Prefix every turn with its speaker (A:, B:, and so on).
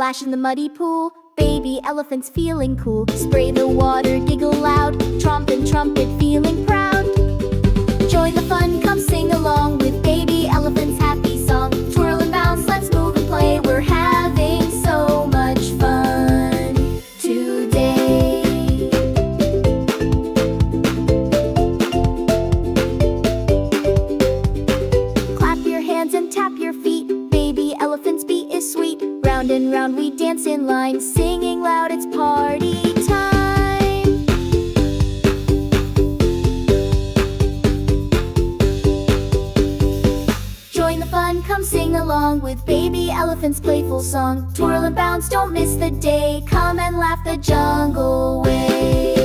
A: Splash in the muddy pool, baby elephants feeling cool. Spray the water, giggle loud, tromp and trumpet feeling proud. Join the fun, come sing along with baby elephants' happy song. Twirl and bounce, let's move and play, we're having so much fun today. Clap your hands and tap your feet, baby elephant's beat is sweet. Round and round we dance in line, singing loud, it's party time. Join the fun, come sing along with baby elephant's playful song. Twirl and bounce, don't miss the day, come and laugh the jungle way.